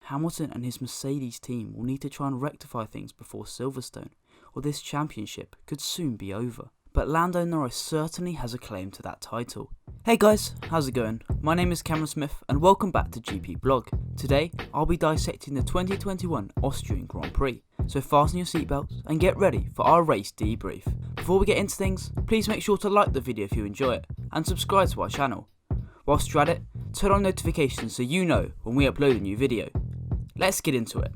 Hamilton and his Mercedes team will need to try and rectify things before Silverstone, or this championship could soon be over. But Lando Norris certainly has a claim to that title. Hey guys, how's it going? My name is Cameron Smith and welcome back to GP Blog. Today, I'll be dissecting the 2021 Austrian Grand Prix, so fasten your seatbelts and get ready for our race debrief. Before we get into things, please make sure to like the video if you enjoy it, and subscribe to our channel. Whilst you're at it, turn on notifications so you know when we upload a new video. Let's get into it.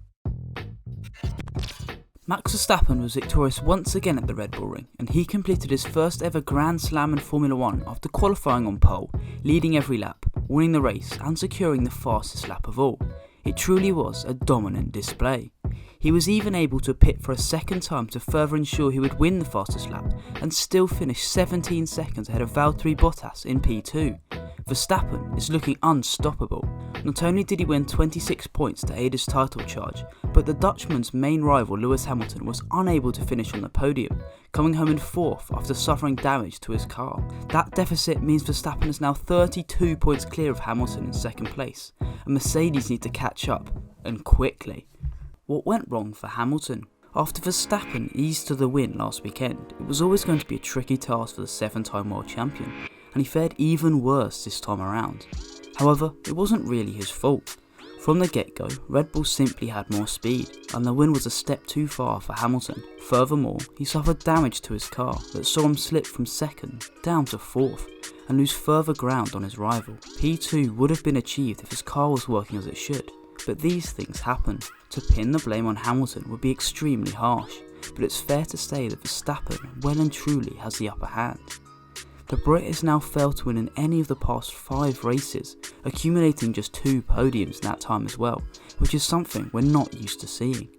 Max Verstappen was victorious once again at the Red Bull Ring, and he completed his first ever Grand Slam in Formula 1 after qualifying on pole, leading every lap, winning the race and securing the fastest lap of all. It truly was a dominant display. He was even able to pit for a second time to further ensure he would win the fastest lap and still finish 17 seconds ahead of Valtteri Bottas in P2. Verstappen is looking unstoppable. Not only did he win 26 points to aid his title charge, but the Dutchman's main rival Lewis Hamilton was unable to finish on the podium, coming home in 4th after suffering damage to his car. That deficit means Verstappen is now 32 points clear of Hamilton in 2nd place, and Mercedes need to catch up, and quickly. What went wrong for Hamilton? After Verstappen eased to the win last weekend, it was always going to be a tricky task for the 7-time world champion, and he fared even worse this time around. However, it wasn't really his fault. From the get-go, Red Bull simply had more speed, and the win was a step too far for Hamilton. Furthermore, he suffered damage to his car that saw him slip from 2nd down to 4th, and lose further ground on his rival. P2 would have been achieved if his car was working as it should, but these things happen. To pin the blame on Hamilton would be extremely harsh, but it's fair to say that Verstappen well and truly has the upper hand. The Brit has now failed to win in any of the past 5 races, accumulating just 2 podiums in that time as well, which is something we're not used to seeing.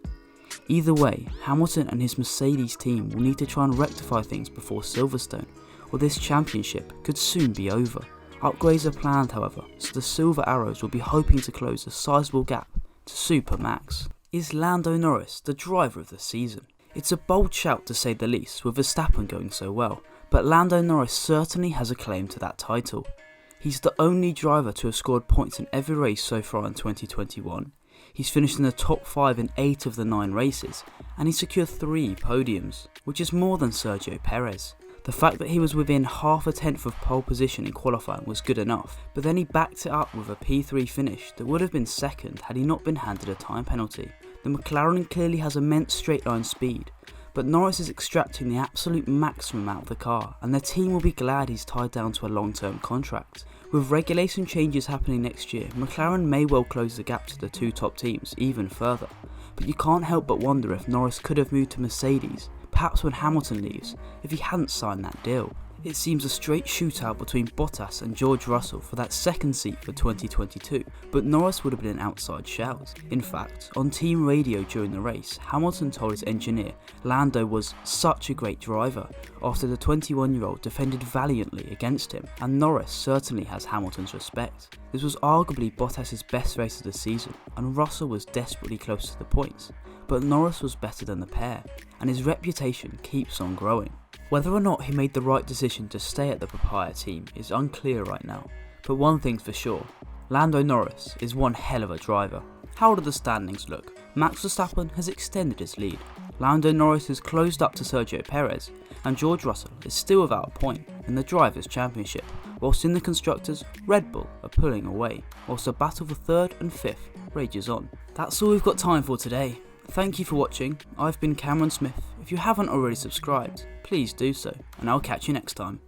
Either way, Hamilton and his Mercedes team will need to try and rectify things before Silverstone, or this championship could soon be over. Upgrades are planned however, so the Silver Arrows will be hoping to close a sizable gap to Super Max. Is Lando Norris the driver of the season? It's a bold shout to say the least, with Verstappen going so well, but Lando Norris certainly has a claim to that title. He's the only driver to have scored points in every race so far in 2021. He's finished in the top 5 in 8 of the 9 races, and he secured 3 podiums, which is more than Sergio Perez. The fact that he was within half a tenth of pole position in qualifying was good enough, but then he backed it up with a P3 finish that would have been 2nd had he not been handed a time penalty. The McLaren clearly has immense straight line speed, but Norris is extracting the absolute maximum out of the car, and the team will be glad he's tied down to a long-term contract. With regulation changes happening next year, McLaren may well close the gap to the 2 top teams even further, but you can't help but wonder if Norris could have moved to Mercedes, perhaps when Hamilton leaves, if he hadn't signed that deal. It seems a straight shootout between Bottas and George Russell for that 2nd seat for 2022, but Norris would have been an outside shout. In fact, on team radio during the race, Hamilton told his engineer Lando was such a great driver after the 21-year-old defended valiantly against him, and Norris certainly has Hamilton's respect. This was arguably Bottas' best race of the season, and Russell was desperately close to the points, but Norris was better than the pair, and his reputation keeps on growing. Whether or not he made the right decision to stay at the Papaya team is unclear right now, but one thing's for sure, Lando Norris is one hell of a driver. How do the standings look? Max Verstappen has extended his lead, Lando Norris has closed up to Sergio Perez, and George Russell is still without a point in the Drivers' Championship, whilst in the Constructors, Red Bull are pulling away, whilst the battle for 3rd and 5th rages on. That's all we've got time for today. Thank you for watching. I've been Cameron Smith. If you haven't already subscribed, please do so, and I'll catch you next time.